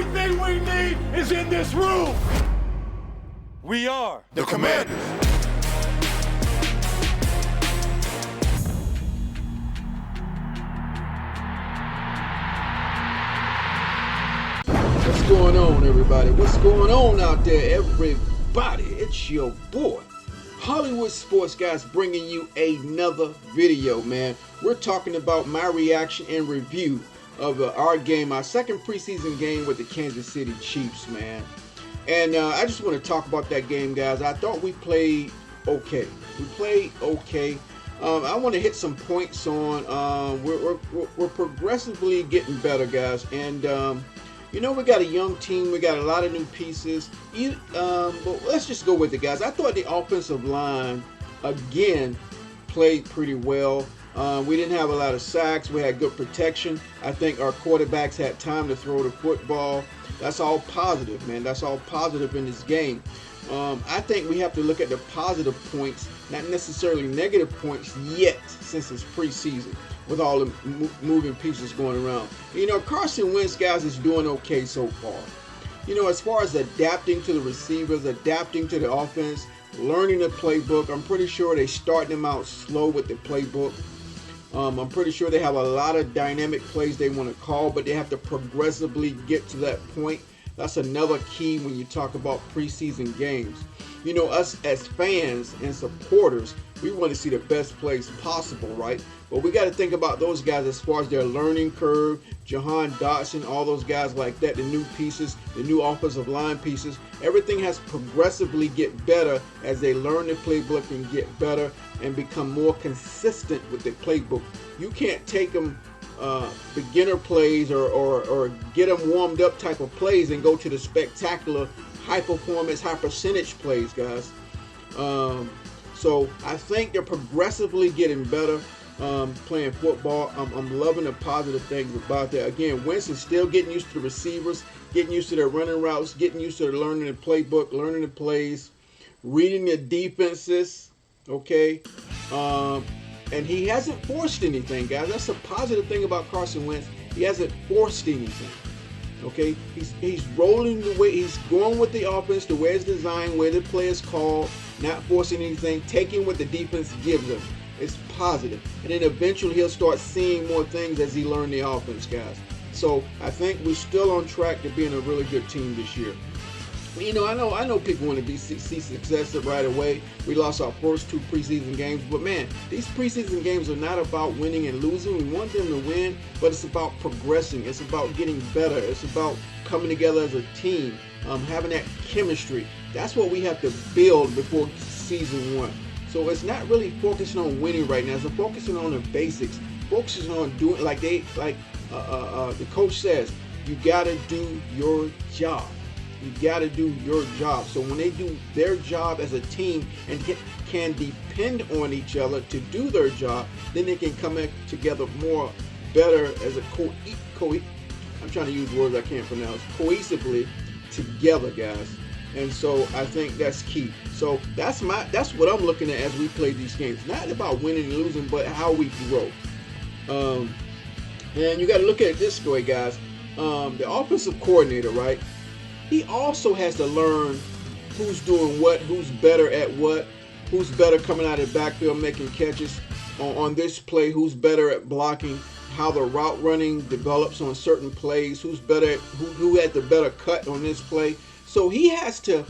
Everything we need is in this room. We are the Commanders. What's going on, everybody? What's going on out there, everybody? It's your boy, Hollywood Sports Guys, bringing you another video, man. We're talking about my reaction and review of our game, our second preseason game with the Kansas City Chiefs, man. And I just want to talk about that game, guys. I thought we played okay. I want to hit some points on. We're progressively getting better, guys. And you know, we got a young team. We got a lot of new pieces. But let's just go with it, guys. I thought the offensive line again played pretty well. We didn't have a lot of sacks. We had good protection. I think our quarterbacks had time to throw the football. That's all positive, man. That's all positive in this game. I think we have to look at the positive points, not necessarily negative points yet, since it's preseason with all the moving pieces going around. You know, Carson Wentz, guys, is doing okay so far. You know, as far as adapting to the receivers, adapting to the offense, learning the playbook, I'm pretty sure they starting them out slow with the playbook. I'm pretty sure they have a lot of dynamic plays they want to call, but they have to progressively get to that point. That's another key when you talk about preseason games. You know, us as fans and supporters, we want to see the best plays possible, right? But we got to think about those guys as far as their learning curve, Jahan Dotson, all those guys like that, the new pieces, the new offensive line pieces. Everything has progressively get better as they learn the playbook and get better and become more consistent with the playbook. You can't take them beginner plays or get them warmed up type of plays and go to the spectacular high performance, high percentage plays, guys. So I think they're progressively getting better playing football. I'm loving the positive things about that. Again, Wentz is still getting used to the receivers, getting used to their running routes, getting used to learning the playbook, learning the plays, reading the defenses, okay? And he hasn't forced anything, guys. That's a positive thing about Carson Wentz. He hasn't forced anything. Okay, he's rolling the way, he's going with the offense, the way it's designed, where the play is called, not forcing anything, taking what the defense gives him. It's positive. And then eventually he'll start seeing more things as he learns the offense, guys. So I think we're still on track to being a really good team this year. You know, I know people want to see success right away. We lost our first two preseason games, but man, these preseason games are not about winning and losing. We want them to win, but it's about progressing. It's about getting better. It's about coming together as a team, having that chemistry. That's what we have to build before season one. So it's not really focusing on winning right now. It's focusing on the basics, focusing on doing like the coach says, you got to do your job. You got to do your job. So when they do their job as a team and can depend on each other to do their job, then they can come together more better as a I'm trying to use words I can't pronounce. Cohesively together, guys. And so I think that's key. So that's what I'm looking at as we play these games. Not about winning and losing, but how we grow. And you got to look at it this way, guys. The offensive coordinator, right? He also has to learn who's doing what, who's better at what, who's better coming out of the backfield making catches on this play, who's better at blocking, how the route running develops on certain plays, who's better at, who had the better cut on this play. So he has to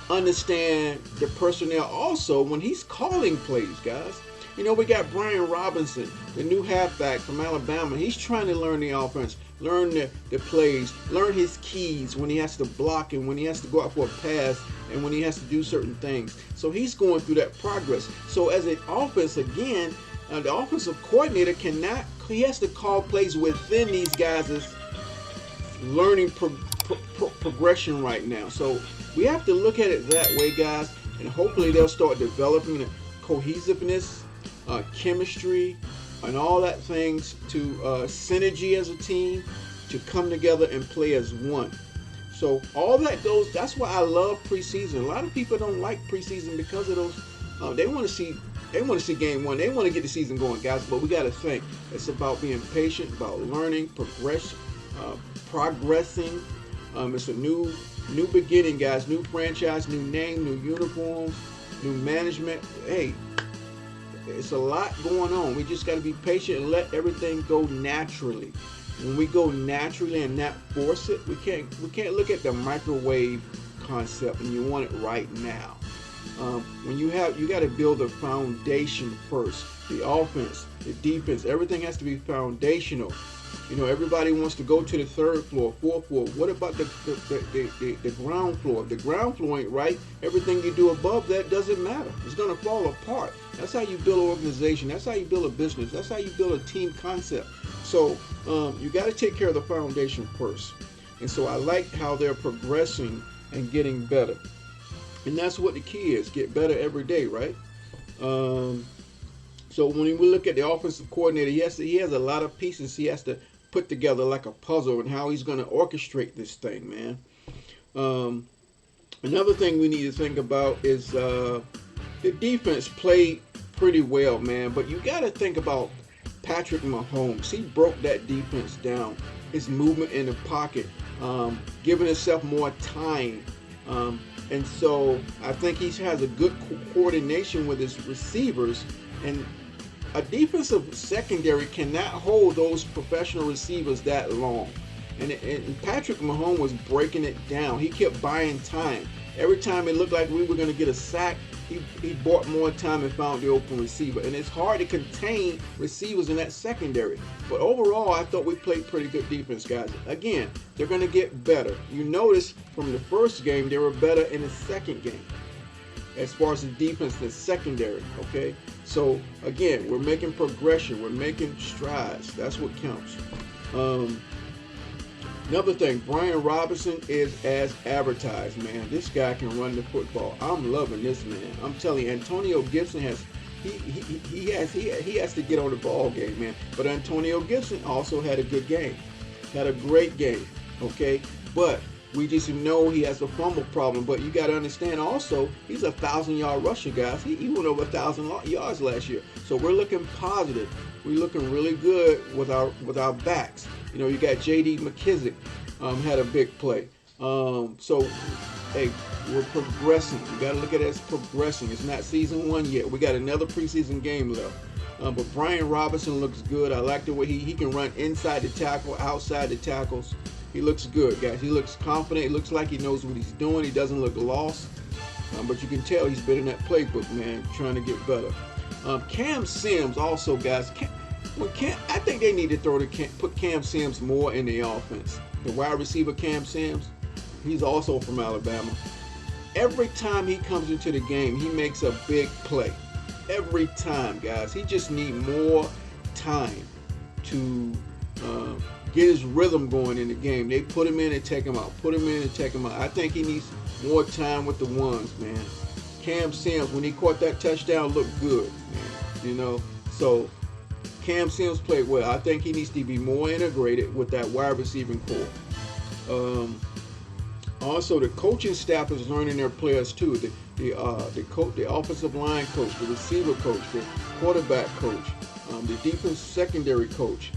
understand the personnel also when he's calling plays, guys. You know, we got Brian Robinson, the new halfback from Alabama. He's trying to learn the offense, learn the plays, learn his keys when he has to block and when he has to go out for a pass and when he has to do certain things. So he's going through that progress. So as an offense, again, the offensive coordinator he has to call plays within these guys' learning progression right now. So we have to look at it that way, guys, and hopefully they'll start developing the cohesiveness, chemistry, and all that things to synergy as a team to come together and play as one. So all that goes. That's why I love preseason. A lot of people don't like preseason because of those. They want to see game one. They want to get the season going, guys. But we got to think. It's about being patient, about learning, progressing, It's a new beginning, guys. New franchise, new name, new uniforms, new management. Hey, it's a lot going on. We just got to be patient and let everything go naturally. When we go naturally and not force it, we can't look at the microwave concept and you want it right now. When you got to build a foundation first. The offense, the defense, everything has to be foundational. You know, everybody wants to go to the third floor, fourth floor. What about the ground floor? If the ground floor ain't right, everything you do above that doesn't matter. It's going to fall apart. That's how you build an organization. That's how you build a business. That's how you build a team concept. So you got to take care of the foundation first. And so I like how they're progressing and getting better. And that's what the key is, get better every day, right? So when we look at the offensive coordinator, he has a lot of pieces he has to put together like a puzzle and how he's going to orchestrate this thing, man. Another thing we need to think about is the defense played pretty well, man. But you got to think about Patrick Mahomes. He broke that defense down. His movement in the pocket, giving himself more time. And so I think he has a good coordination with his receivers. And a defensive secondary cannot hold those professional receivers that long. And Patrick Mahomes was breaking it down. He kept buying time. Every time it looked like we were going to get a sack, he bought more time and found the open receiver. And it's hard to contain receivers in that secondary. But overall, I thought we played pretty good defense, guys. Again, they're going to get better. You notice from the first game, they were better in the second game as far as the defense, the secondary, okay? So, again, we're making progression. We're making strides. That's what counts. Another thing, Brian Robinson is as advertised, man. This guy can run the football. I'm loving this man. I'm telling you, Antonio Gibson has he has to get on the ball game, man. But Antonio Gibson also had a good game, had a great game, okay? But we just know he has a fumble problem. But you got to understand also, he's a 1,000-yard rusher, guys. He went over 1,000 yards last year. So we're looking positive. We're looking really good with our backs. You know, you got J.D. McKissick had a big play. So, hey, we're progressing. You got to look at it as progressing. It's not season 1 yet. We got another preseason game left. But Brian Robinson looks good. I like the way he can run inside the tackle, outside the tackles. He looks good, guys. He looks confident. It looks like he knows what he's doing. He doesn't look lost. But you can tell he's been in that playbook, man, trying to get better. Cam Sims also, guys. I think they need to put Cam Sims more in the offense. The wide receiver Cam Sims, he's also from Alabama. Every time he comes into the game, he makes a big play. Every time, guys. He just needs more time to get his rhythm going in the game. They put him in and take him out. Put him in and take him out. I think he needs more time with the ones, man. Cam Sims, when he caught that touchdown, looked good, man. You know, so Cam Sims played well. I think he needs to be more integrated with that wide receiving core. Also, the coaching staff is learning their players too. The offensive line coach, the receiver coach, the quarterback coach, the defense secondary coach.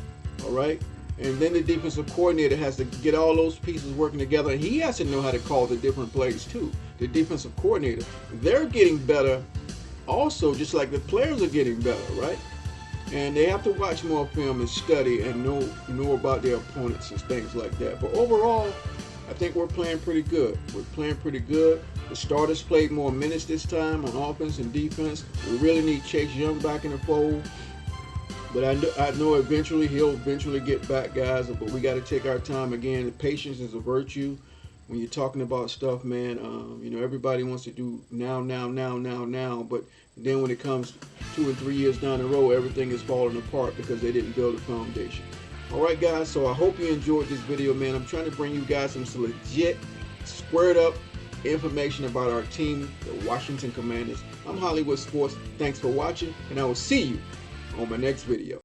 All right, and then the defensive coordinator has to get all those pieces working together, and he has to know how to call the different plays too. The defensive coordinator, they're getting better, also just like the players are getting better, right? And they have to watch more film and study and know about their opponents and things like that. But overall, I think we're playing pretty good. We're playing pretty good. The starters played more minutes this time on offense and defense. We really need Chase Young back in the fold. But I know eventually he'll get back, guys. But we got to take our time again. Patience is a virtue when you're talking about stuff, man. You know, everybody wants to do now. But then when it comes 2 and 3 years down the road, everything is falling apart because they didn't build a foundation. All right, guys. So I hope you enjoyed this video, man. I'm trying to bring you guys some legit, squared up information about our team, the Washington Commanders. I'm Hollywood Sports. Thanks for watching, and I will see you on my next video.